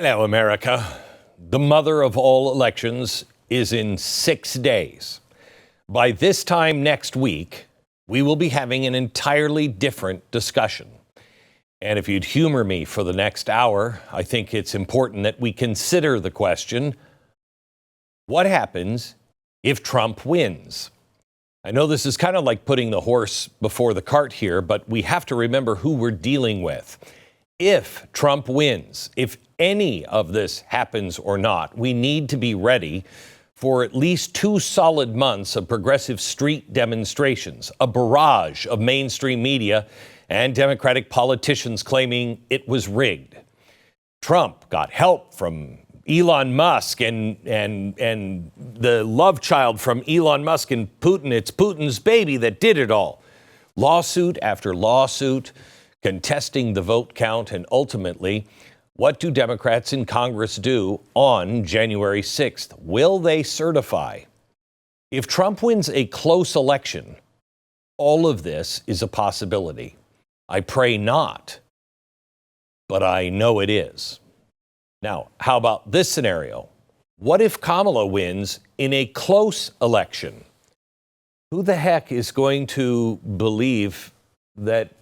Hello, America. The mother of all elections is in 6 days. By this time next week, we will be having an entirely different discussion. And if you'd humor me for the next hour, I think it's important that we consider the question, what happens if Trump wins? I know this is kind of like putting the horse before the cart here, but we have to remember who we're dealing with. If Trump wins, if any of this happens or not, we need to be ready for at least 2 solid months of progressive street demonstrations, a barrage of mainstream media and Democratic politicians claiming it was rigged. Trump got help from Elon Musk and the love child from Elon Musk and Putin. It's Putin's baby that did it all. Lawsuit after lawsuit, contesting the vote count, and ultimately, what do Democrats in Congress do on January 6th? Will they certify? If Trump wins a close election, all of this is a possibility. I pray not, but I know it is. Now, how about this scenario? What if Kamala wins in a close election? Who the heck is going to believe that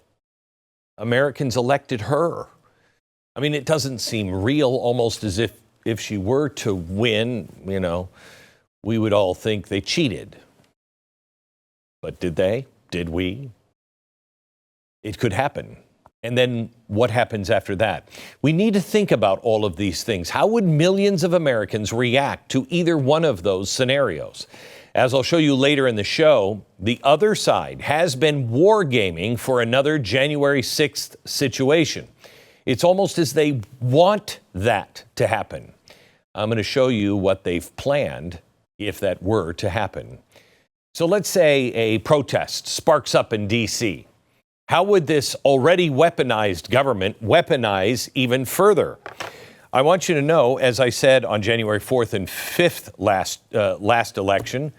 Americans elected her? I mean, it doesn't seem real, almost as if she were to win, we would all think they cheated. But did they? Did we? It could happen. And then what happens after that? We need to think about all of these things. How would millions of Americans react to either one of those scenarios? As I'll show you later in the show, the other side has been wargaming for another January 6th situation. It's almost as they want that to happen. I'm going to show you what they've planned if that were to happen. So let's say a protest sparks up in D.C. How would this already weaponized government weaponize even further? I want you to know, as I said on January 4th and 5th last election,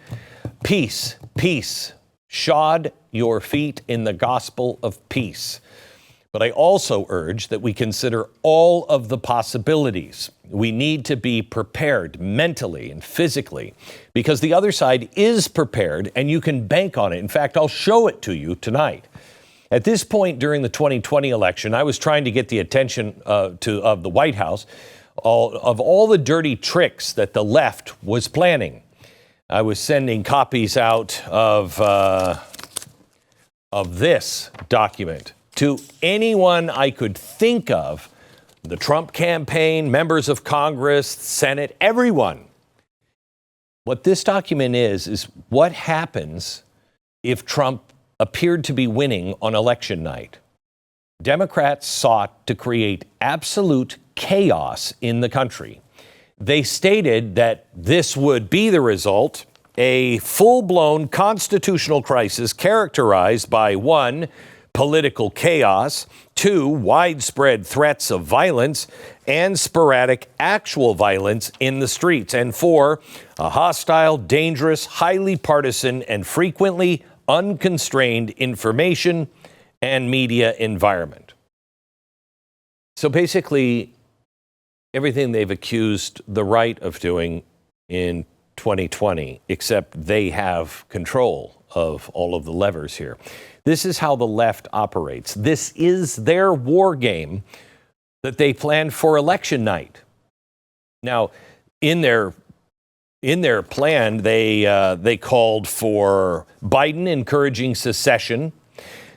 peace, shod your feet in the gospel of peace. But I also urge that we consider all of the possibilities. We need to be prepared mentally and physically because the other side is prepared and you can bank on it. In fact, I'll show it to you tonight. At this point during the 2020 election, I was trying to get the attention of the White House of all the dirty tricks that the left was planning. I was sending copies out of this document to anyone I could think of, the Trump campaign, members of Congress, Senate, everyone. What this document is what happens if Trump appeared to be winning on election night. Democrats sought to create absolute chaos in the country. They stated that this would be the result, a full-blown constitutional crisis characterized by 1, political chaos, 2, widespread threats of violence, and sporadic actual violence in the streets, and 4, a hostile, dangerous, highly partisan, and frequently unconstrained information and media environment. So basically, everything they've accused the right of doing in 2020, except they have control of all of the levers here. This is how the left operates. This is their war game that they planned for election night. Now, in their plan, they called for Biden encouraging secession.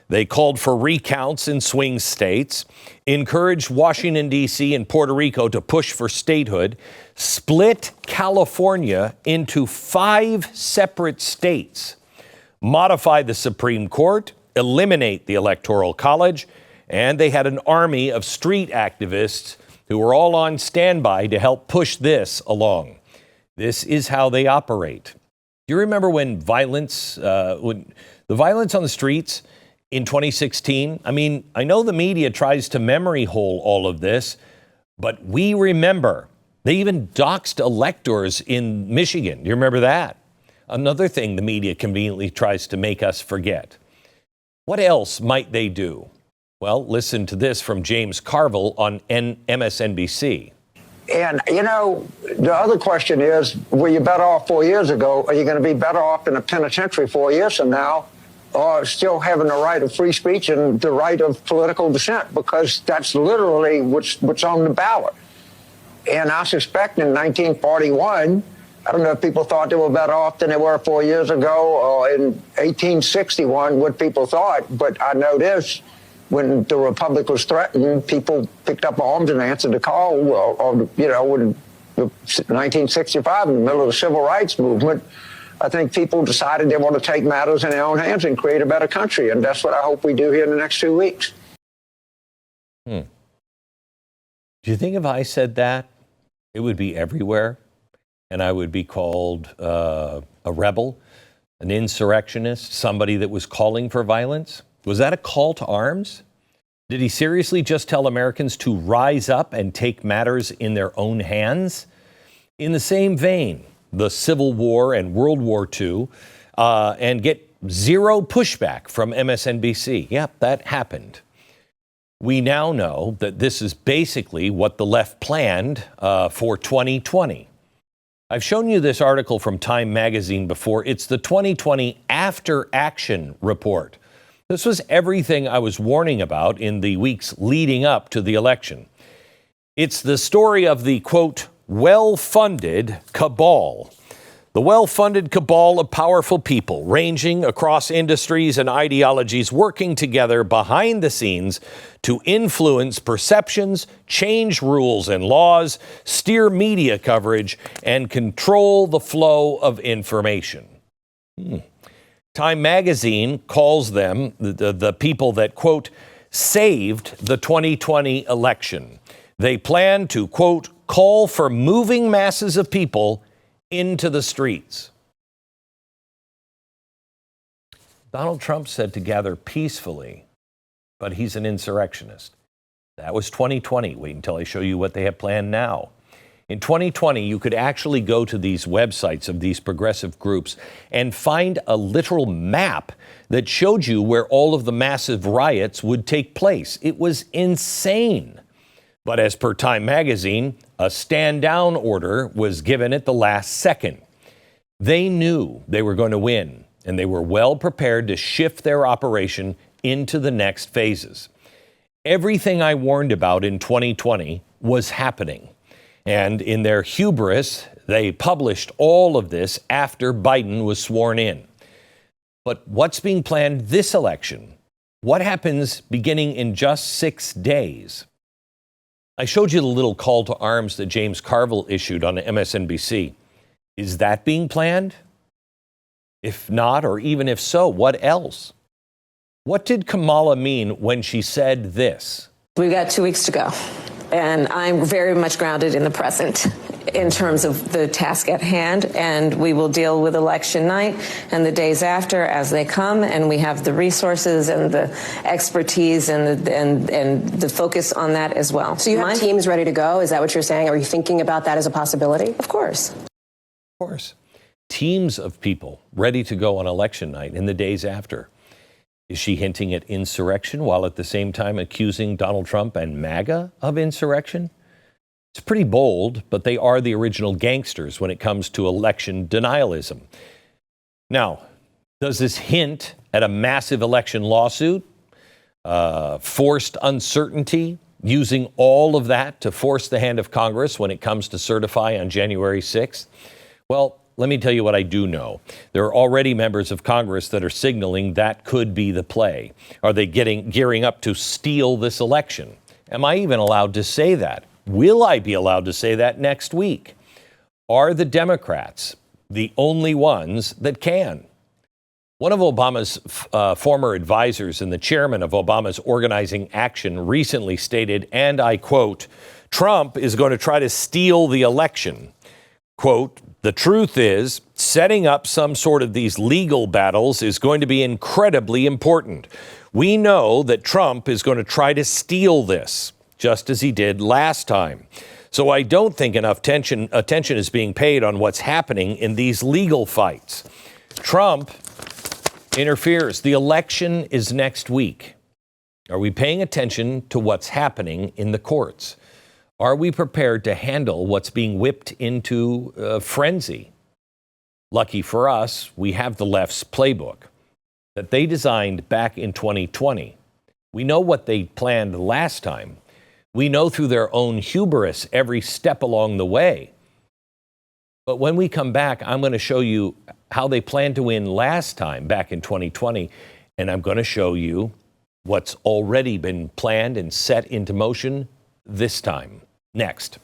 They called for recounts in swing states, encouraged Washington, D.C. and Puerto Rico to push for statehood, split California into 5 separate states, modify the Supreme Court, eliminate the Electoral College, and they had an army of street activists who were all on standby to help push this along. This is how they operate. Do you remember when the violence on the streets in 2016? I mean, I know the media tries to memory hole all of this, but we remember. They even doxed electors in Michigan. Do you remember that? Another thing the media conveniently tries to make us forget. What else might they do? Well, listen to this from James Carville on MSNBC. And, you know, the other question is, were you better off 4 years ago? Are you going to be better off in a penitentiary 4 years from now, or still having the right of free speech and the right of political dissent? Because that's literally what's on the ballot. And I suspect in 1941, I don't know if people thought they were better off than they were 4 years ago, or in 1861, what people thought. But I know this. When the Republic was threatened, people picked up arms and answered the call. Or you know, when 1965, in the middle of the Civil Rights Movement, I think people decided they want to take matters in their own hands and create a better country. And that's what I hope we do here in the next 2 weeks. Do you think if I said that, it would be everywhere? And I would be called a rebel, an insurrectionist, somebody that was calling for violence? Was that a call to arms? Did he seriously just tell Americans to rise up and take matters in their own hands? In the same vein, the Civil War and World War II, and get zero pushback from MSNBC. Yep, that happened. We now know that this is basically what the left planned for 2020. I've shown you this article from Time magazine before. It's the 2020 After Action Report. This was everything I was warning about in the weeks leading up to the election. It's the story of the, quote, well-funded cabal. The well-funded cabal of powerful people ranging across industries and ideologies working together behind the scenes to influence perceptions, change rules and laws, steer media coverage, and control the flow of information. Time magazine calls them the people that, quote, saved the 2020 election. They plan to, quote, call for moving masses of people into the streets. Donald Trump said to gather peacefully, but he's an insurrectionist. That was 2020. Wait until I show you what they have planned now. In 2020, you could actually go to these websites of these progressive groups and find a literal map that showed you where all of the massive riots would take place. It was insane. But as per Time magazine, a stand-down order was given at the last second. They knew they were going to win, and they were well prepared to shift their operation into the next phases. Everything I warned about in 2020 was happening. And in their hubris, they published all of this after Biden was sworn in. But what's being planned this election? What happens beginning in just 6 days? I showed you the little call to arms that James Carville issued on MSNBC. Is that being planned? If not, or even if so, what else? What did Kamala mean when she said this? We've got 2 weeks to go. And I'm very much grounded in the present in terms of the task at hand, and we will deal with election night and the days after as they come, and we have the resources and the expertise and the focus on that as well. So you have teams ready to go? Is that what you're saying? Are you thinking about that as a possibility? Of course. Of course. Teams of people ready to go on election night and the days after. Is she hinting at insurrection while at the same time accusing Donald Trump and MAGA of insurrection? It's pretty bold, but they are the original gangsters when it comes to election denialism. Now, does this hint at a massive election lawsuit? Forced uncertainty? Using all of that to force the hand of Congress when it comes to certify on January 6th? Well, let me tell you what I do know. There are already members of Congress that are signaling that could be the play. Are they gearing up to steal this election? Am I even allowed to say that? Will I be allowed to say that next week? Are the Democrats the only ones that can? One of Obama's former advisors and the chairman of Obama's Organizing Action recently stated, and I quote, Trump is going to try to steal the election. Quote, the truth is, setting up some sort of these legal battles is going to be incredibly important. We know that Trump is going to try to steal this, just as he did last time. So I don't think enough attention is being paid on what's happening in these legal fights. Trump interferes. The election is next week. Are we paying attention to what's happening in the courts? Are we prepared to handle what's being whipped into frenzy? Lucky for us, we have the left's playbook that they designed back in 2020. We know what they planned last time. We know through their own hubris every step along the way. But when we come back, I'm going to show you how they planned to win last time back in 2020. And I'm going to show you what's already been planned and set into motion this time. Next.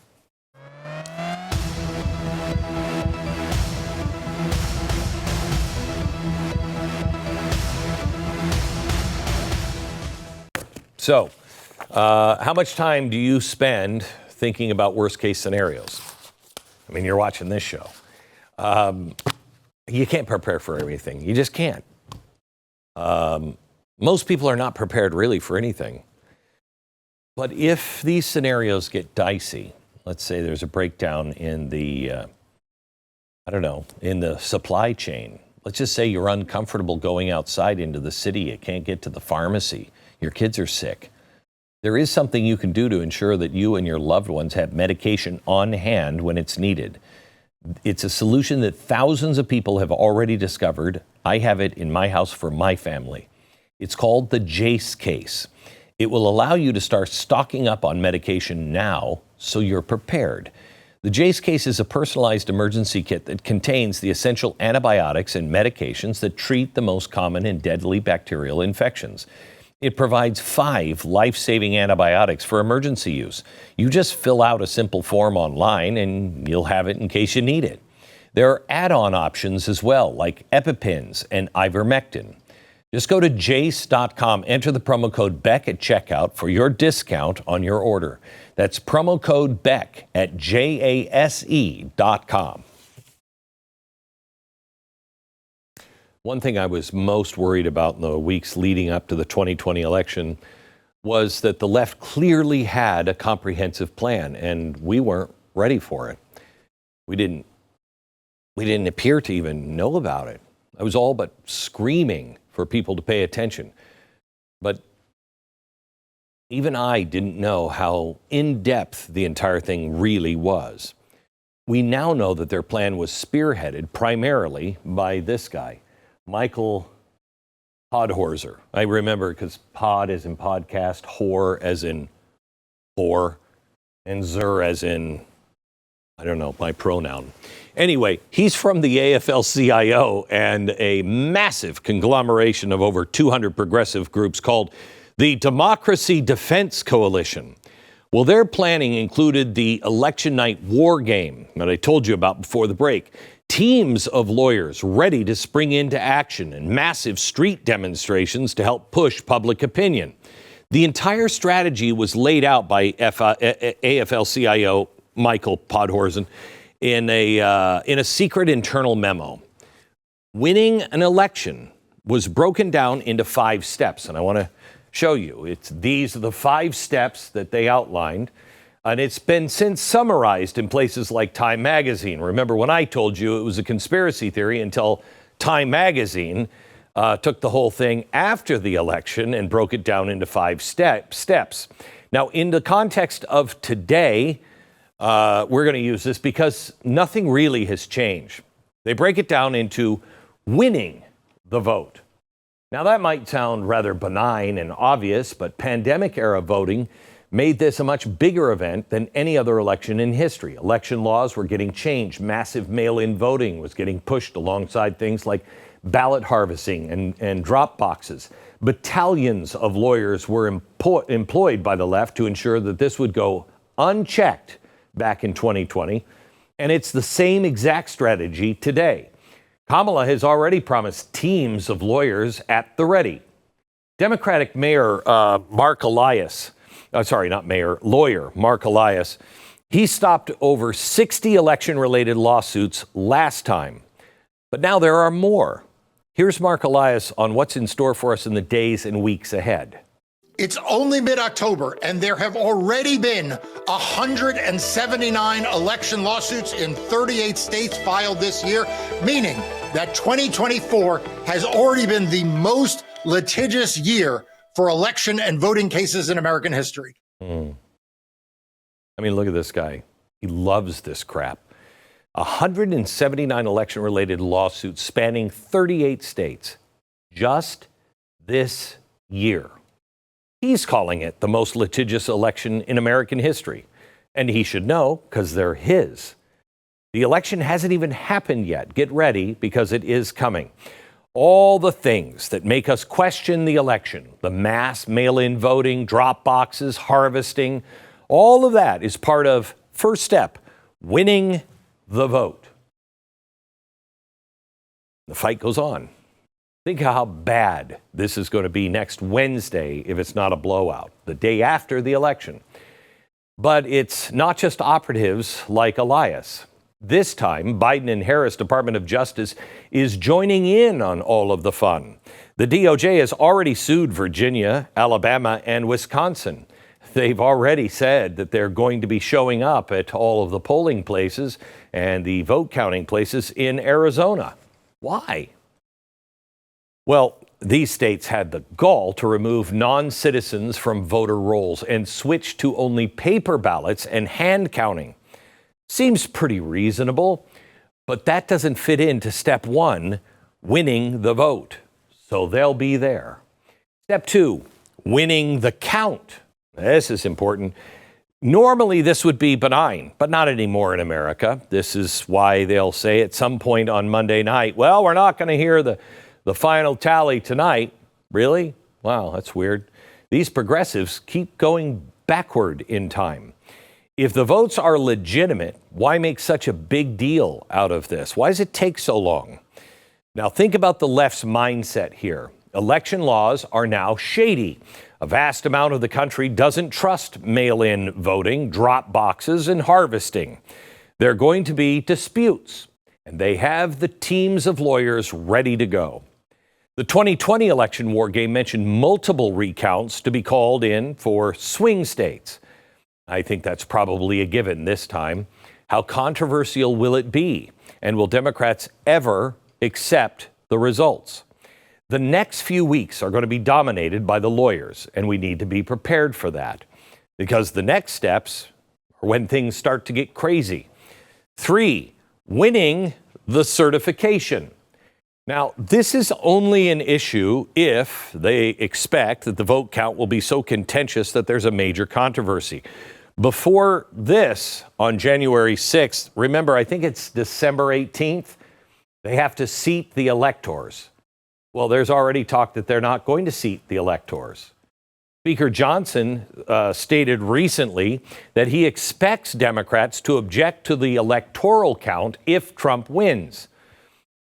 So, how much time do you spend thinking about worst case scenarios? I mean, you're watching this show. You can't prepare for everything. You just can't. Most people are not prepared really for anything. But if these scenarios get dicey, let's say there's a breakdown in the, in the supply chain. Let's just say you're uncomfortable going outside into the city. You can't get to the pharmacy. Your kids are sick. There is something you can do to ensure that you and your loved ones have medication on hand when it's needed. It's a solution that thousands of people have already discovered. I have it in my house for my family. It's called the Jace case. It will allow you to start stocking up on medication now so you're prepared. The Jace case is a personalized emergency kit that contains the essential antibiotics and medications that treat the most common and deadly bacterial infections. It provides 5 life-saving antibiotics for emergency use. You just fill out a simple form online and you'll have it in case you need it. There are add-on options as well, like EpiPens and ivermectin. Just go to jace.com, enter the promo code Beck at checkout for your discount on your order. That's promo code Beck at jase.com. One thing I was most worried about in the weeks leading up to the 2020 election was that the left clearly had a comprehensive plan, and we weren't ready for it. We didn't appear to even know about it. I was all but screaming for people to pay attention. But even I didn't know how in-depth the entire thing really was. We now know that their plan was spearheaded primarily by this guy, Michael Podhorzer. I remember because pod as in podcast, whore as in whore, and zer as in, I don't know, my pronoun. Anyway, he's from the AFL-CIO and a massive conglomeration of over 200 progressive groups called the Democracy Defense Coalition. Well, their planning included the election night war game that I told you about before the break. Teams of lawyers ready to spring into action and massive street demonstrations to help push public opinion. The entire strategy was laid out by AFL-CIO Michael Podhorzen in a secret internal memo. Winning an election was broken down into 5 steps, and I want to show you. These are the 5 steps that they outlined, and it's been since summarized in places like Time Magazine. Remember when I told you it was a conspiracy theory until Time Magazine took the whole thing after the election and broke it down into 5 steps. Now, in the context of today, we're going to use this because nothing really has changed. They break it down into winning the vote. Now, that might sound rather benign and obvious, but pandemic-era voting made this a much bigger event than any other election in history. Election laws were getting changed. Massive mail-in voting was getting pushed alongside things like ballot harvesting and drop boxes. Battalions of lawyers were employed by the left to ensure that this would go unchecked back in 2020, and it's the same exact strategy today. Kamala has already promised teams of lawyers at the ready. Democratic Mayor Marc Elias, lawyer Marc Elias, he stopped over 60 election-related lawsuits last time, but now there are more. Here's Marc Elias on what's in store for us in the days and weeks ahead. It's only mid-October, and there have already been 179 election lawsuits in 38 states filed this year, meaning that 2024 has already been the most litigious year for election and voting cases in American history. I mean, look at this guy. He loves this crap. 179 election-related lawsuits spanning 38 states just this year. He's calling it the most litigious election in American history. And he should know, because they're his. The election hasn't even happened yet. Get ready, because it is coming. All the things that make us question the election, the mass mail-in voting, drop boxes, harvesting, all of that is part of first step, winning the vote. The fight goes on. Think how bad this is going to be next Wednesday if it's not a blowout, the day after the election. But it's not just operatives like Elias. This time, Biden and Harris Department of Justice is joining in on all of the fun. The DOJ has already sued Virginia, Alabama, and Wisconsin. They've already said that they're going to be showing up at all of the polling places and the vote counting places in Arizona. Why? Well, these states had the gall to remove non-citizens from voter rolls and switch to only paper ballots and hand counting. Seems pretty reasonable, but that doesn't fit into step one, winning the vote. So they'll be there. Step two, winning the count. This is important. Normally, this would be benign, but not anymore in America. This is why they'll say at some point on Monday night, well, we're not going to hear the final tally tonight. Really? Wow, that's weird. These progressives keep going backward in time. If the votes are legitimate, why make such a big deal out of this? Why does it take so long? Now, think about the left's mindset here. Election laws are now shady. A vast amount of the country doesn't trust mail-in voting, drop boxes, and harvesting. There are going to be disputes, and they have the teams of lawyers ready to go. The 2020 election war game mentioned multiple recounts to be called in for swing states. I think that's probably a given this time. How controversial will it be? And will Democrats ever accept the results? The next few weeks are going to be dominated by the lawyers, and we need to be prepared for that, because the next steps are when things start to get crazy. 3, winning the certification. Now, this is only an issue if they expect that the vote count will be so contentious that there's a major controversy. Before this, on January 6th, remember, I think it's December 18th, they have to seat the electors. Well, there's already talk that they're not going to seat the electors. Speaker Johnson stated recently that he expects Democrats to object to the electoral count if Trump wins.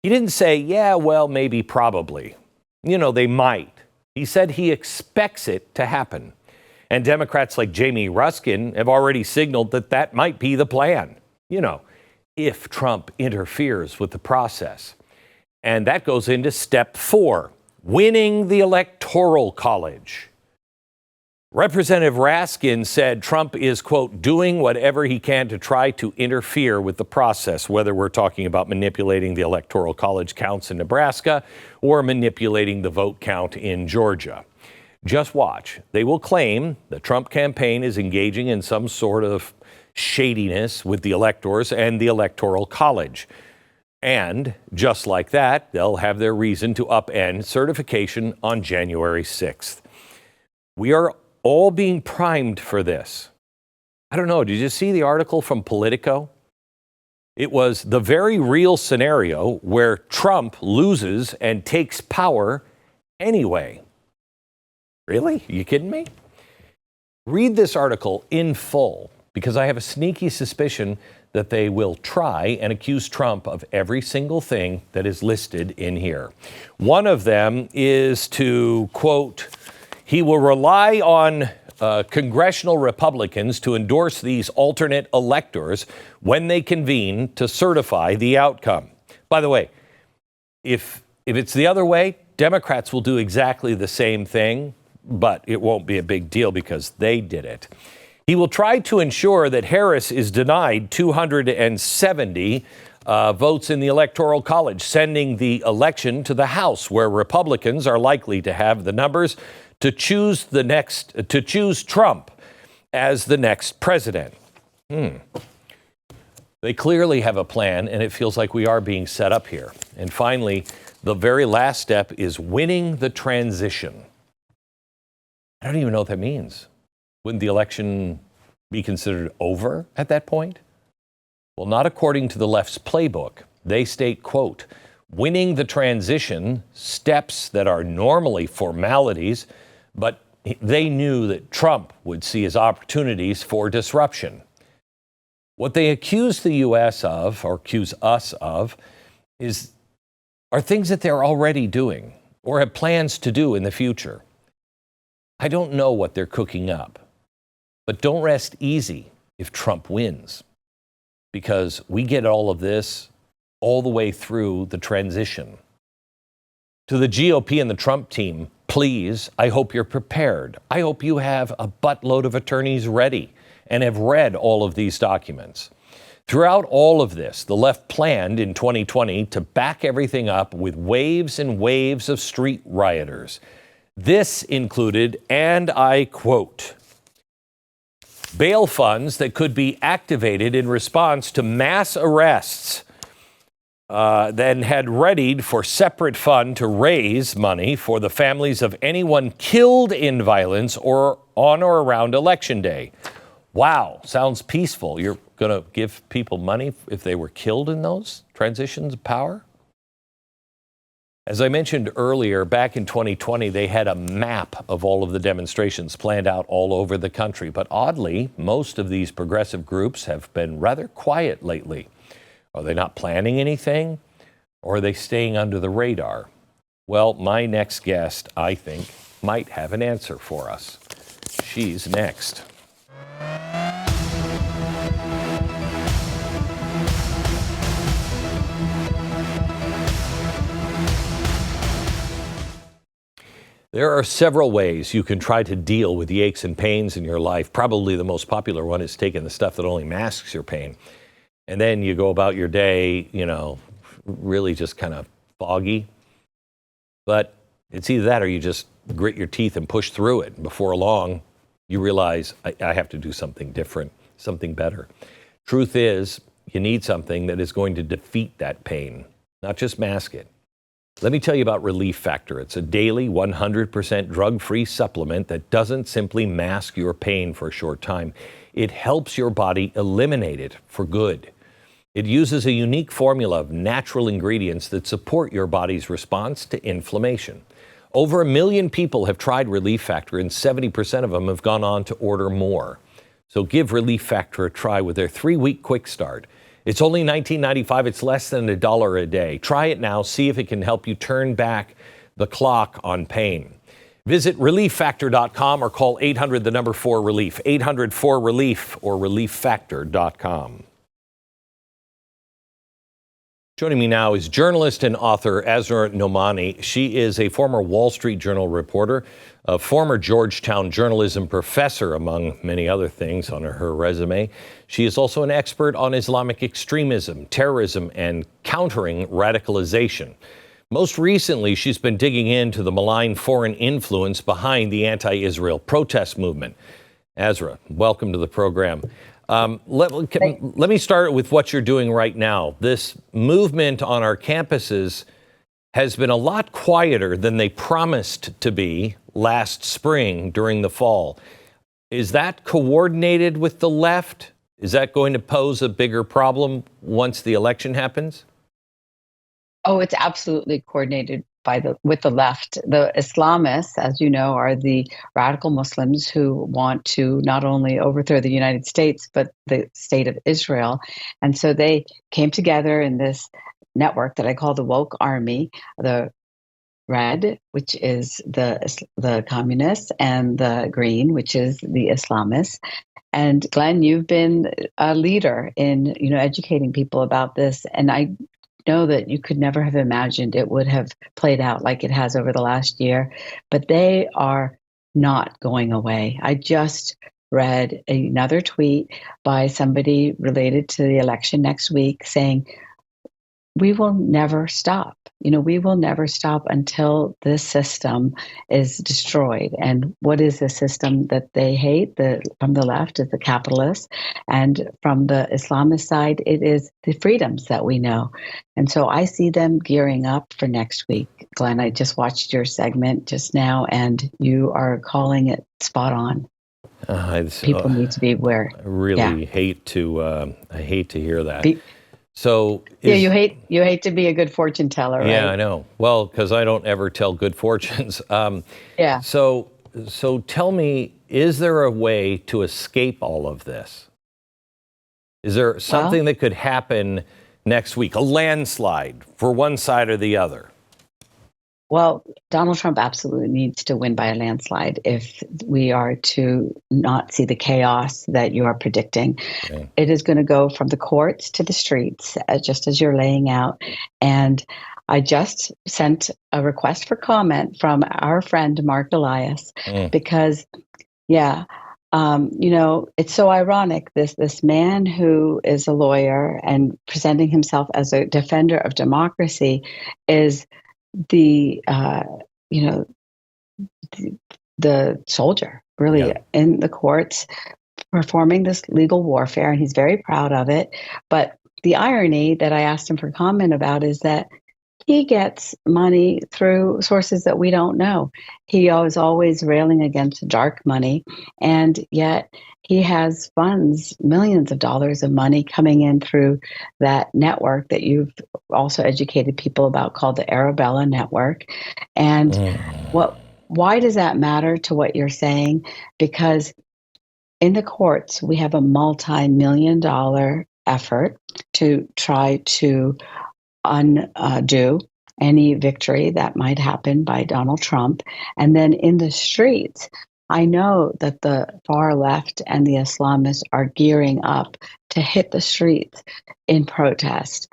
He didn't say, yeah, well, maybe, probably. You know, they might. He said he expects it to happen. And Democrats like Jamie Ruskin have already signaled that that might be the plan, you know, if Trump interferes with the process. And that goes into step 4, winning the Electoral College. Representative Raskin said Trump is, quote, doing whatever he can to try to interfere with the process, whether we're talking about manipulating the Electoral College counts in Nebraska or manipulating the vote count in Georgia. Just watch. They will claim the Trump campaign is engaging in some sort of shadiness with the electors and the Electoral College. And just like that, they'll have their reason to upend certification on January 6th. We are all being primed for this. I don't know. Did you see the article from Politico? It was the very real scenario where Trump loses and takes power anyway. Really? Are you kidding me? Read this article in full, because I have a sneaky suspicion that they will try and accuse Trump of every single thing that is listed in here. One of them is to, quote, he will rely on congressional Republicans to endorse these alternate electors when they convene to certify the outcome. By the way, if it's the other way, Democrats will do exactly the same thing, but it won't be a big deal because they did it. He will try to ensure that Harris is denied 270 votes in the Electoral College, sending the election to the House, where Republicans are likely to have the numbers to choose Trump as the next president. They clearly have a plan, and it feels like we are being set up here. And finally, the very last step is winning the transition. I don't even know what that means. Wouldn't the election be considered over at that point? Well, not according to the left's playbook. They state, quote, winning the transition, steps that are normally formalities, but they knew that Trump would see as opportunities for disruption. What they accuse the U.S. of, or accuse us of, are things that they're already doing or have plans to do in the future. I don't know what they're cooking up, but don't rest easy if Trump wins, because we get all of this all the way through the transition. To the GOP and the Trump team, please, I hope you're prepared. I hope you have a buttload of attorneys ready and have read all of these documents. Throughout all of this, the left planned in 2020 to back everything up with waves and waves of street rioters. This included, and I quote, bail funds that could be activated in response to mass arrests, then had readied for separate fund to raise money for the families of anyone killed in violence or on or around Election Day. Wow, sounds peaceful. You're going to give people money if they were killed in those transitions of power? As I mentioned earlier, back in 2020, they had a map of all of the demonstrations planned out all over the country. But oddly, most of these progressive groups have been rather quiet lately. Are they not planning anything? Or are they staying under the radar? Well, my next guest, I think, might have an answer for us. She's next. There are several ways you can try to deal with the aches and pains in your life. Probably the most popular one is taking the stuff that only masks your pain. And then you go about your day, really just kind of foggy. But it's either that or you just grit your teeth and push through it. And before long, you realize I have to do something different, something better. Truth is, you need something that is going to defeat that pain, not just mask it. Let me tell you about Relief Factor. It's a daily 100% drug-free supplement that doesn't simply mask your pain for a short time. It helps your body eliminate it for good. It uses a unique formula of natural ingredients that support your body's response to inflammation. Over 1 million people have tried Relief Factor, and 70% of them have gone on to order more. So give Relief Factor a try with their 3-week quick start. It's only $19.95. It's less than $1 a day. Try it now. See if it can help you turn back the clock on pain. Visit relieffactor.com or call 800-4RELIEF, 800-4RELIEF or relieffactor.com. Joining me now is journalist and author Asra Nomani. She is a former Wall Street Journal reporter, a former Georgetown journalism professor, among many other things on her resume. She is also an expert on Islamic extremism, terrorism, and countering radicalization. Most recently, she's been digging into the malign foreign influence behind the anti-Israel protest movement. Asra, welcome to the program. Let me start with what you're doing right now. This movement on our campuses has been a lot quieter than they promised to be last spring during the fall. Is that coordinated with the left? Is that going to pose a bigger problem once the election happens? Oh, it's absolutely coordinated with the left. The Islamists, as you know, are the radical Muslims who want to not only overthrow the United States, but the state of Israel. And so they came together in this network that I call the woke army, the red, which is the communists, and the green, which is the Islamists. And Glenn, you've been a leader in, educating people about this. And I know that you could never have imagined it would have played out like it has over the last year, but they are not going away. I just read another tweet by somebody related to the election next week saying, we will never stop. We will never stop until this system is destroyed. And what is the system that they hate? From the left is the capitalists, and from the Islamist side, it is the freedoms that we know. And so I see them gearing up for next week. Glenn, I just watched your segment just now, and you are calling it spot on. People need to be aware. I really hate to hear that. So you hate to be a good fortune teller, right? Yeah, I know. Well, because I don't ever tell good fortunes. So tell me, is there a way to escape all of this? Is there something that could happen next week? A landslide for one side or the other? Well, Donald Trump absolutely needs to win by a landslide if we are to not see the chaos that you are predicting. Okay. It is going to go from the courts to the streets, just as you're laying out. And I just sent a request for comment from our friend, Marc Elias, because, it's so ironic. This man who is a lawyer and presenting himself as a defender of democracy is the soldier really in the courts performing this legal warfare, and he's very proud of it. But the irony that I asked him for comment about is that he gets money through sources that we don't know. He is always railing against dark money, and yet he has funds, millions of dollars of money coming in through that network that you've also educated people about, called the Arabella Network. And why does that matter to what you're saying? Because in the courts, we have a multi-million-dollar effort to try to undo any victory that might happen by Donald Trump. And then in the streets, I know that the far left and the Islamists are gearing up to hit the streets in protest.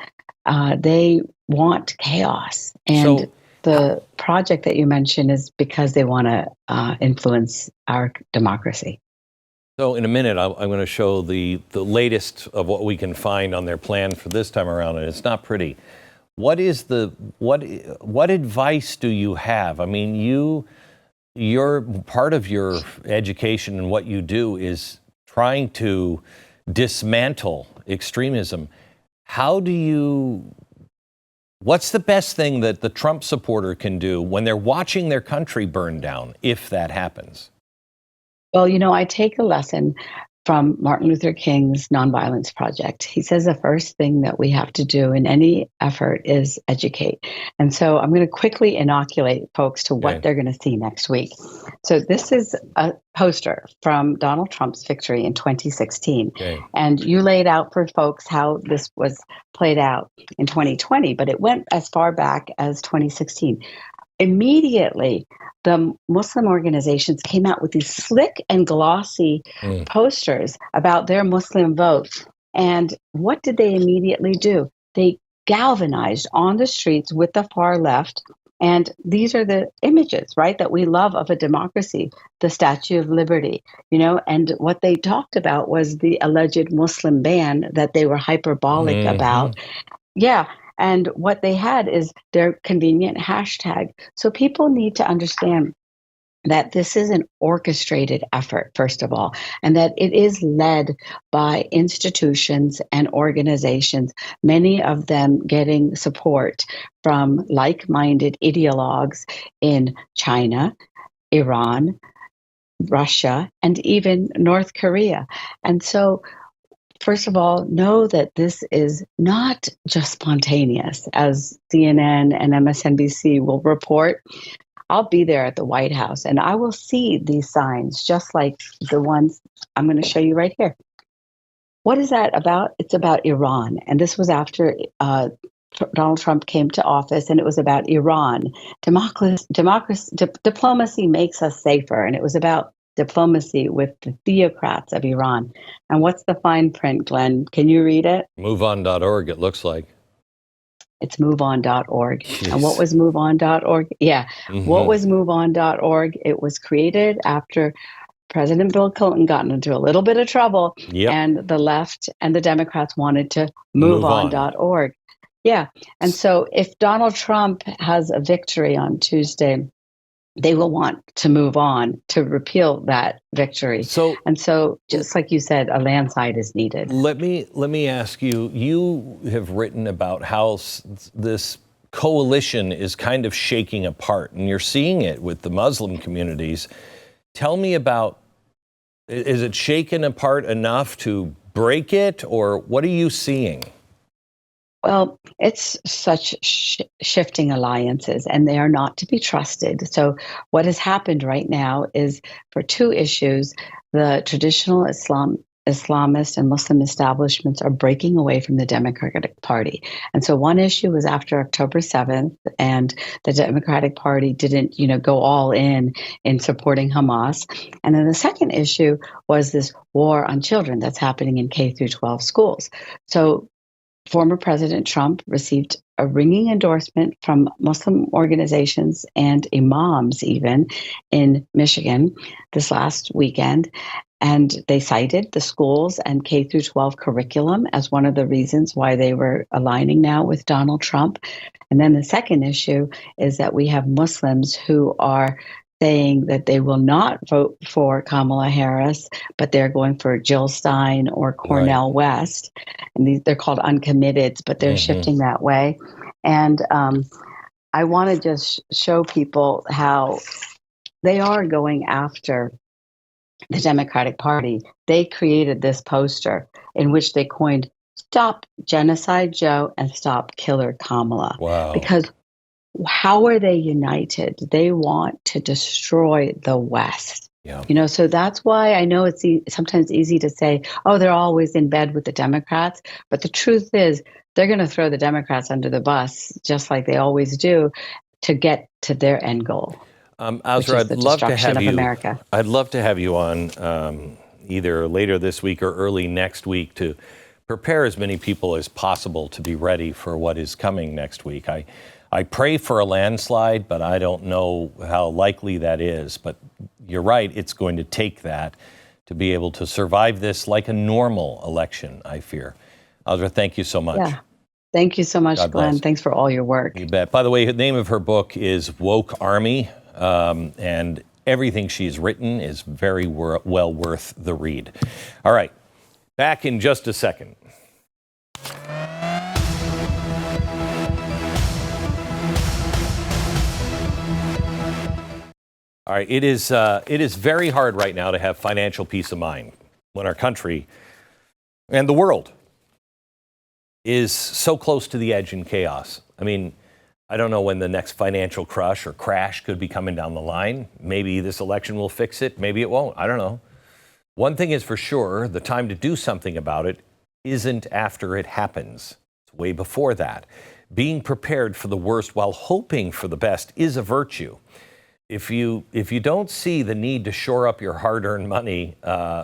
They want chaos. And the project that you mentioned is because they want to influence our democracy. So in a minute, I'm going to show the latest of what we can find on their plan for this time around, and it's not pretty. What advice do you have? I mean, you're part of your education and what you do is trying to dismantle extremism. What's the best thing that the Trump supporter can do when they're watching their country burn down, if that happens? Well, I take a lesson from Martin Luther King's Nonviolence Project. He says the first thing that we have to do in any effort is educate. And so I'm going to quickly inoculate folks to what they're going to see next week. So this is a poster from Donald Trump's victory in 2016. And you laid out for folks how this was played out in 2020, but it went as far back as 2016. Immediately, the Muslim organizations came out with these slick and glossy posters about their Muslim vote. And what did they immediately do? They galvanized on the streets with the far left. And these are the images, right, that we love of a democracy, the Statue of Liberty, and what they talked about was the alleged Muslim ban that they were hyperbolic about. Yeah. And what they had is their convenient hashtag. So people need to understand that this is an orchestrated effort, first of all, and that it is led by institutions and organizations, many of them getting support from like-minded ideologues in China, Iran, Russia, and even North Korea. And so first of all, know that this is not just spontaneous, as CNN and MSNBC will report. I'll be there at the White House, and I will see these signs, just like the ones I'm going to show you right here. What is that about? It's about Iran, and this was after Donald Trump came to office, and it was about Iran. Diplomacy makes us safer, and it was about diplomacy with the theocrats of Iran. And what's the fine print, Glenn? Can you read it? MoveOn.org, it looks like. It's MoveOn.org. Jeez. And what was MoveOn.org? Yeah. What was MoveOn.org? It was created after President Bill Clinton got into a little bit of trouble, and the left and the Democrats wanted to MoveOn.org. Yeah. And so if Donald Trump has a victory on Tuesday, they will want to move on to repeal that victory. So just like you said, a landslide is needed. Let me ask you, you have written about how this coalition is kind of shaking apart, and you're seeing it with the Muslim communities. Tell me about, is it shaken apart enough to break it, or what are you seeing? Well, it's such shifting alliances, and they are not to be trusted. So what has happened right now is, for two issues, the traditional Islamist and Muslim establishments are breaking away from the Democratic Party. And so one issue was after October 7th, and the Democratic Party didn't, go all in supporting Hamas. And then the second issue was this war on children that's happening in K through 12 schools. So former President Trump received a ringing endorsement from Muslim organizations and imams even in Michigan this last weekend. And they cited the schools and K through 12 curriculum as one of the reasons why they were aligning now with Donald Trump. And then the second issue is that we have Muslims who are saying that they will not vote for Kamala Harris, but they're going for Jill Stein or Cornel West. And they're called uncommitted, but they're shifting that way. And I want to just show people how they are going after the Democratic Party. They created this poster in which they coined "Stop Genocide Joe" and "Stop Killer Kamala." Wow. Because how are they united? They want to destroy the West. Yeah. So that's why I know it's sometimes easy to say, oh, they're always in bed with the Democrats. But the truth is, they're going to throw the Democrats under the bus, just like they always do, to get to their end goal. Asra, I'd love to have you. America. I'd love to have you on either later this week or early next week to prepare as many people as possible to be ready for what is coming next week. I pray for a landslide, but I don't know how likely that is. But you're right, it's going to take that to be able to survive this like a normal election, I fear. Asra, thank you so much. Yeah. Thank you so much, Glenn. Thanks for all your work. You bet. By the way, the name of her book is Woke Army, and everything she's written is very well worth the read. All right, back in just a second. All right, it is very hard right now to have financial peace of mind when our country and the world is so close to the edge in chaos. I mean, I don't know when the next financial crash could be coming down the line. Maybe this election will fix it. Maybe it won't. I don't know. One thing is for sure, the time to do something about it isn't after it happens. It's way before that. Being prepared for the worst while hoping for the best is a virtue. If you don't see the need to shore up your hard-earned money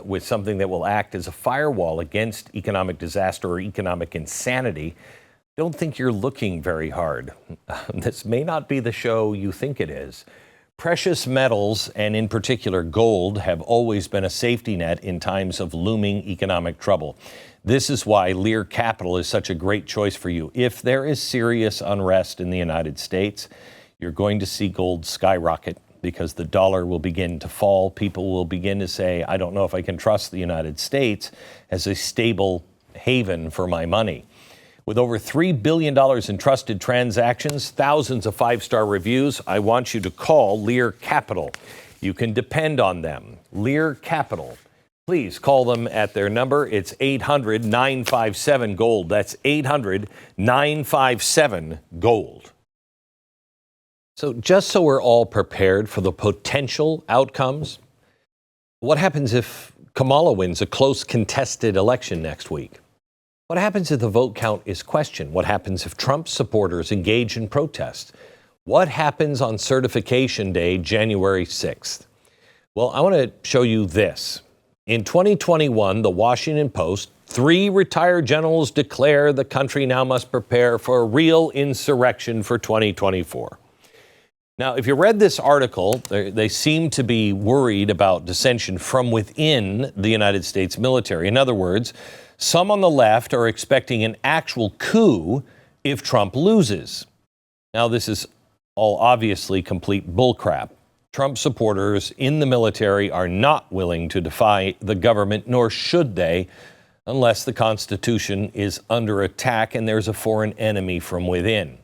with something that will act as a firewall against economic disaster or economic insanity, don't think you're looking very hard. This may not be the show you think it is. Precious metals, and in particular gold, have always been a safety net in times of looming economic trouble. This is why Lear Capital is such a great choice for you. If there is serious unrest in the United States, you're going to see gold skyrocket because the dollar will begin to fall. People will begin to say, I don't know if I can trust the United States as a stable haven for my money. With over $3 billion in trusted transactions, thousands of five-star reviews, I want you to call Lear Capital. You can depend on them. Lear Capital. Please call them at their number. It's 800-957-GOLD. That's 800-957-GOLD. So just so we're all prepared for the potential outcomes, what happens if Kamala wins a close contested election next week? What happens if the vote count is questioned? What happens if Trump supporters engage in protests? What happens on certification day, January 6th? Well, I want to show you this. In 2021, the Washington Post, 3 retired generals declare the country now must prepare for a real insurrection for 2024. Now, if you read this article, they seem to be worried about dissension from within the United States military. In other words, some on the left are expecting an actual coup if Trump loses. Now, this is all obviously complete bullcrap. Trump supporters in the military are not willing to defy the government, nor should they, unless the Constitution is under attack and there's a foreign enemy from within.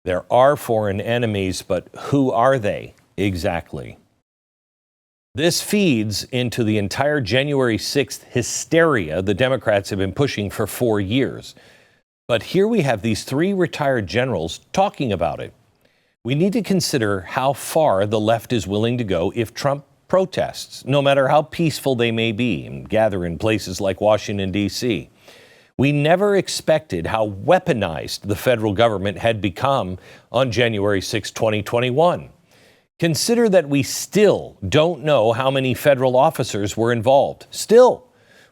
There are foreign enemies, but who are they exactly? This feeds into the entire January 6th hysteria the Democrats have been pushing for 4 years. But here we have these 3 retired generals talking about it. We need to consider how far the left is willing to go if Trump protests, no matter how peaceful they may be, and gather in places like Washington, D.C. We never expected how weaponized the federal government had become on January 6, 2021. Consider that we still don't know how many federal officers were involved.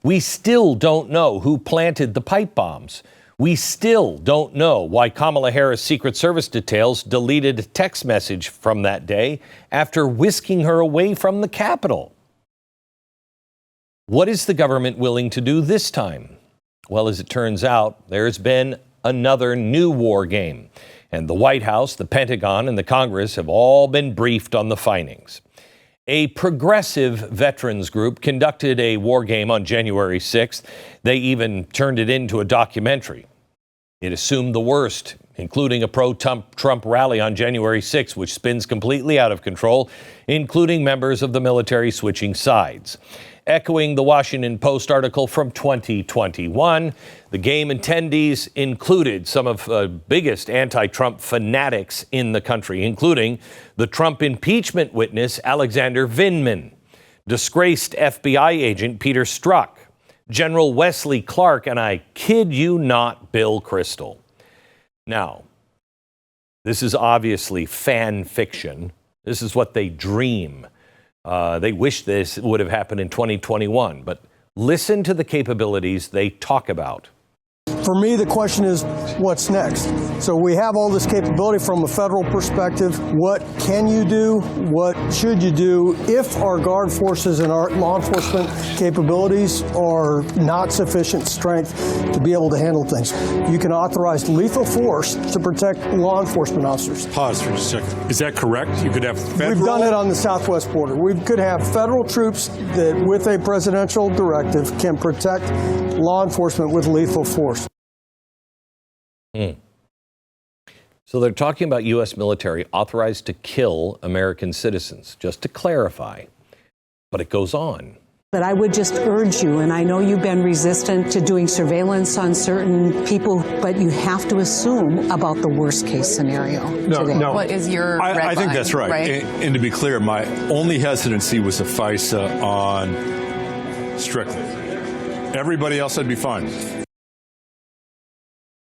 We still don't know who planted the pipe bombs. We still don't know why Kamala Harris' Secret Service details deleted a text message from that day after whisking her away from the Capitol. What is the government willing to do this time? Well, as it turns out, there's been another new war game, and the White House, the Pentagon, and the Congress have all been briefed on the findings. A progressive veterans group conducted a war game on January 6th. They even turned it into a documentary. It assumed the worst, including a pro-Trump rally on January 6th, which spins completely out of control, including members of the military switching sides. Echoing the Washington Post article from 2021, the game attendees included some of the biggest anti-Trump fanatics in the country, including the Trump impeachment witness Alexander Vindman, disgraced FBI agent Peter Strzok, General Wesley Clark, and I kid you not, Bill Kristol. Now, this is obviously fan fiction. This is what they dream. They wish this would have happened in 2021, but listen to the capabilities they talk about. For me, the question is, what's next? So we have all this capability from a federal perspective. What can you do? What should you do if our guard forces and our law enforcement capabilities are not sufficient strength to be able to handle things? You can authorize lethal force to protect law enforcement officers. Pause for a second. Is that correct? You could have federal... We've done it on the southwest border. We could have federal troops that, with a presidential directive, can protect law enforcement with lethal force. So they're talking about U.S. military authorized to kill American citizens, just to clarify. But it goes on. But I would just urge you, and I know you've been resistant to doing surveillance on certain people, but you have to assume about the worst case scenario. No. What is your red I think line, that's right. And to be clear, my only hesitancy was a FISA on Strickland. Everybody else I'd be fine.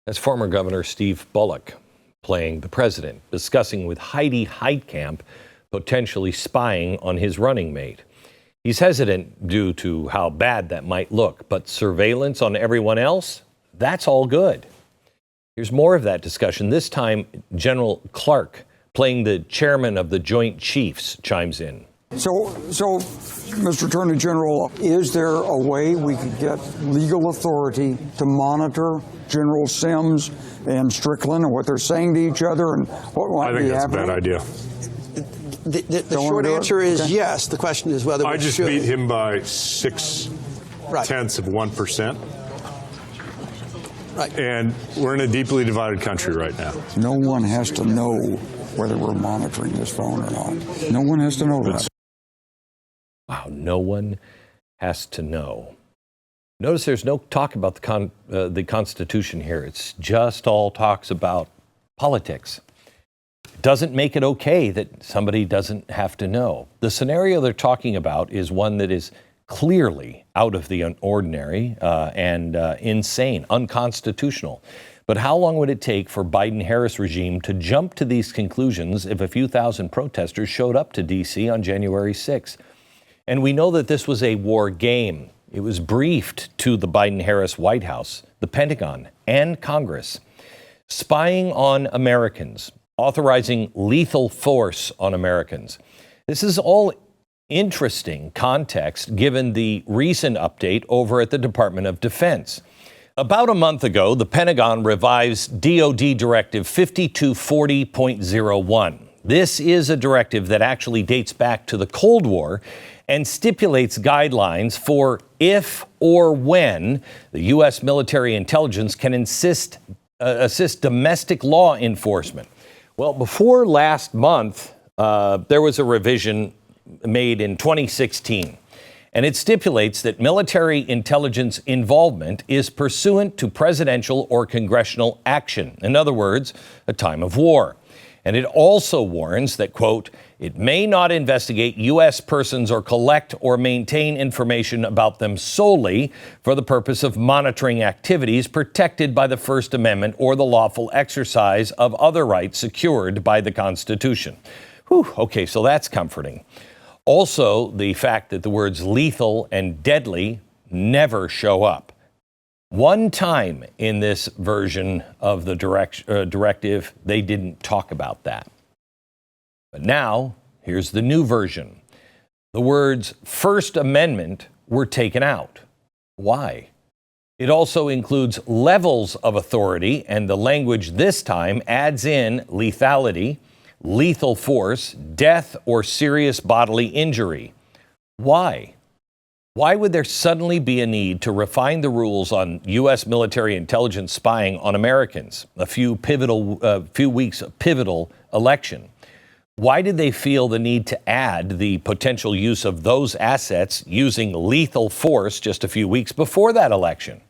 That's former Governor Steve Bullock playing the president, discussing with Heidi Heitkamp potentially spying on his running mate. He's hesitant due to how bad that might look, but surveillance on everyone else, that's all good. Here's more of that discussion. This time, General Clark, playing the chairman of the Joint Chiefs, chimes in. So, Mr. Attorney General, is there a way we could get legal authority to monitor General Sims and Strickland and what they're saying to each other and what might be happening? I think that's a bad idea. The short answer is yes. The question is whether I we just should. beat him by 0.6%. Right. And we're in a deeply divided country right now. No one has to know whether we're monitoring this phone or not. No one has to know that. Wow, no one has to know. Notice there's no talk about the Constitution here. It's just all talks about politics. It doesn't make it okay that somebody doesn't have to know. The scenario they're talking about is one that is clearly out of the ordinary and insane, unconstitutional. But how long would it take for Biden-Harris regime to jump to these conclusions if a few thousand protesters showed up to D.C. on January 6th? And we know that this was a war game. It was briefed to the Biden-Harris White House, the Pentagon, and Congress. Spying on Americans, authorizing lethal force on Americans. This is all interesting context given the recent update over at the Department of Defense. About a month ago, the Pentagon revised DoD Directive 5240.01. This is a directive that actually dates back to the Cold War and stipulates guidelines for if or when the U.S. military intelligence can assist domestic law enforcement. Well, before last month, there was a revision made in 2016. And it stipulates that military intelligence involvement is pursuant to presidential or congressional action. In other words, a time of war. And it also warns that, quote, it may not investigate U.S. persons or collect or maintain information about them solely for the purpose of monitoring activities protected by the First Amendment or the lawful exercise of other rights secured by the Constitution. Whew, okay, so that's comforting. Also, the fact that the words lethal and deadly never show up. One time in this version of the directive, they didn't talk about that. But now, here's the new version. The words First Amendment were taken out. Why? It also includes levels of authority, and the language this time adds in lethality, lethal force, death, or serious bodily injury. Why? Why would there suddenly be a need to refine the rules on U.S. military intelligence spying on Americans? A few weeks of pivotal election. Why did they feel the need to add the potential use of those assets using lethal force just a few weeks before that election?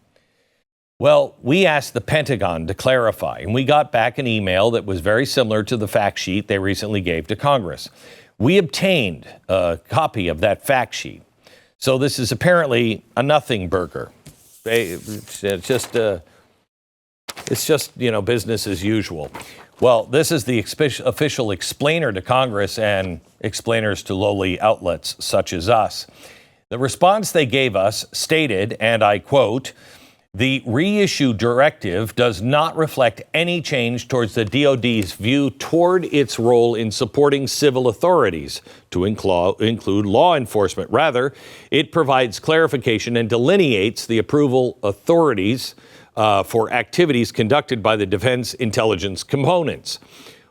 Well, we asked the Pentagon to clarify, and we got back an email that was very similar to the fact sheet they recently gave to Congress. We obtained a copy of that fact sheet. So this is apparently a nothing burger. It's just business as usual. Well, this is the official explainer to Congress and explainers to lowly outlets such as us. The response they gave us stated, and I quote, the reissue directive does not reflect any change towards the DoD's view toward its role in supporting civil authorities to include law enforcement. Rather, it provides clarification and delineates the approval authorities for activities conducted by the defense intelligence components.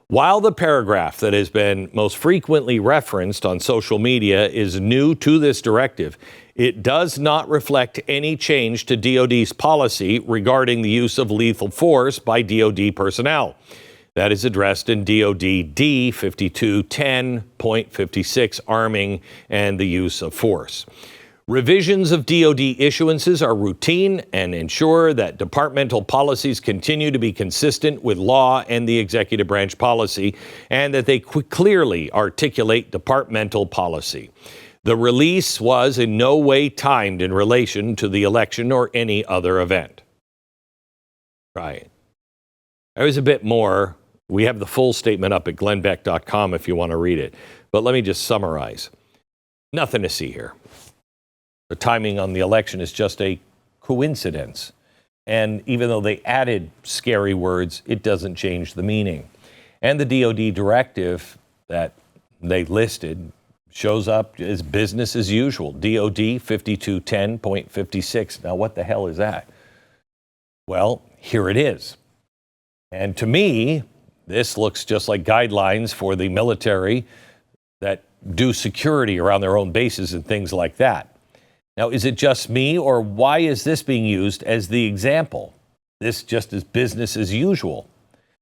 While the paragraph that has been most frequently referenced on social media is new to this directive, it does not reflect any change to DoD's policy regarding the use of lethal force by DoD personnel. That is addressed in DoD D 5210.56, arming and the use of force. Revisions of DoD issuances are routine and ensure that departmental policies continue to be consistent with law and the executive branch policy, and that they clearly articulate departmental policy. The release was in no way timed in relation to the election or any other event. Right. There was a bit more. We have the full statement up at glennbeck.com if you want to read it. But let me just summarize. Nothing to see here. The timing on the election is just a coincidence. And even though they added scary words, it doesn't change the meaning. And the DoD directive that they listed shows up as business as usual. DoD 5210.56. Now, what the hell is that? Well, here it is. And to me, this looks just like guidelines for the military that do security around their own bases and things like that. Now, is it just me, or why is this being used as the example? This just is business as usual.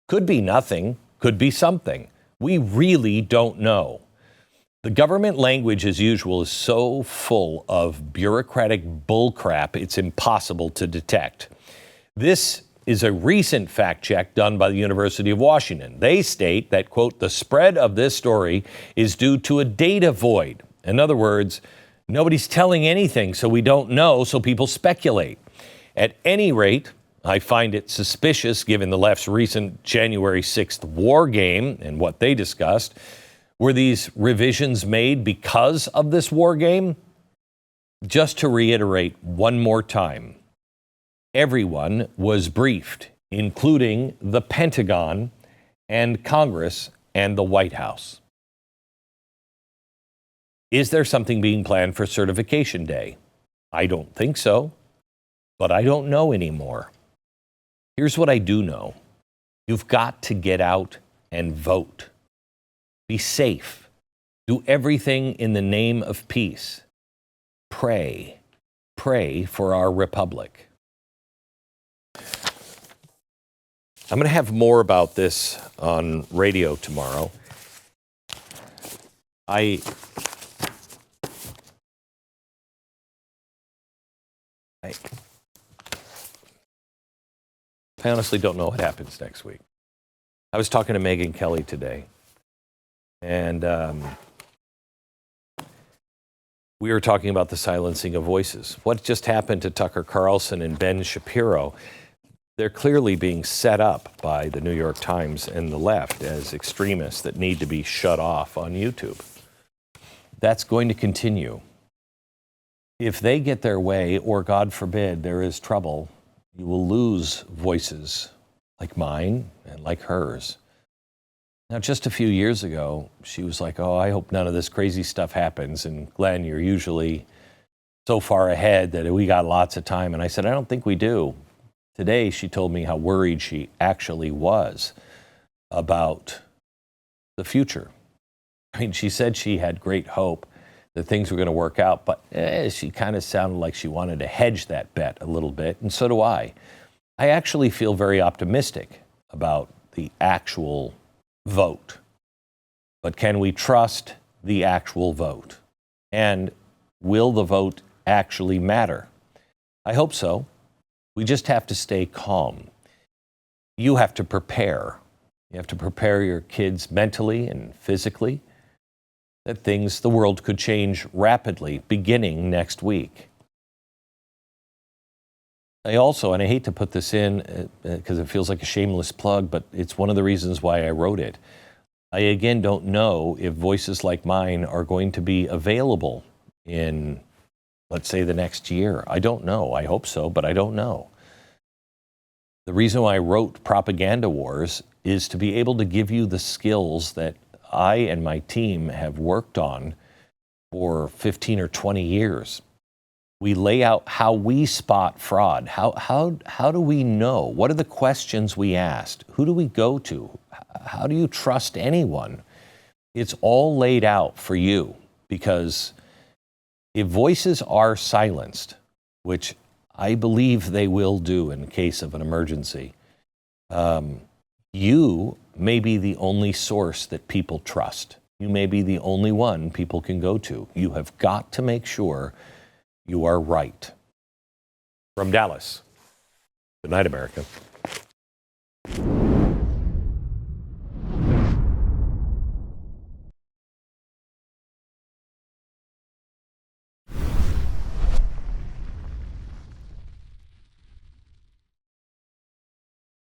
Could be nothing, could be something. We really don't know. The government language, as usual, is so full of bureaucratic bullcrap, it's impossible to detect. This is a recent fact check done by the University of Washington. They state that, quote, the spread of this story is due to a data void. In other words, nobody's telling anything, so we don't know, so people speculate. At any rate, I find it suspicious, given the left's recent January 6th war game and what they discussed. Were these revisions made because of this war game? Just to reiterate one more time, everyone was briefed, including the Pentagon and Congress and the White House. Is there something being planned for Certification Day? I don't think so. but I don't know anymore. Here's what I do know. You've got to get out and vote. Be safe. Do everything in the name of peace. Pray. Pray for our republic. I'm going to have more about this on radio tomorrow. I honestly don't know what happens next week. I was talking to Megyn Kelly today, and we were talking about the silencing of voices. What just happened to Tucker Carlson and Ben Shapiro? They're clearly being set up by the New York Times and the left as extremists that need to be shut off on YouTube. That's going to continue. If they get their way, or God forbid, there is trouble, you will lose voices like mine and like hers. Now, just a few years ago, she was like, oh, I hope none of this crazy stuff happens. And Glenn, you're usually so far ahead that we got lots of time. And I said, I don't think we do. Today, she told me how worried she actually was about the future. I mean, she said she had great hope that things were going to work out, but she kind of sounded like she wanted to hedge that bet a little bit, and so do I. I actually feel very optimistic about the actual vote. But can we trust the actual vote? And will the vote actually matter? I hope so. We just have to stay calm. You have to prepare. You have to prepare your kids mentally and physically that the world could change rapidly beginning next week. I also, and I hate to put this in because it feels like a shameless plug, but it's one of the reasons why I wrote it. I again don't know if voices like mine are going to be available in, let's say, the next year. I don't know. I hope so, but I don't know. The reason why I wrote Propaganda Wars is to be able to give you the skills that I and my team have worked on for 15 or 20 years. We lay out how we spot fraud. How do we know? What are the questions we asked? Who do we go to? How do you trust anyone? It's all laid out for you, because if voices are silenced, which I believe they will do in case of an emergency, you may be the only source that people trust. You may be the only one people can go to. You have got to make sure you are right. From Dallas, good night, America.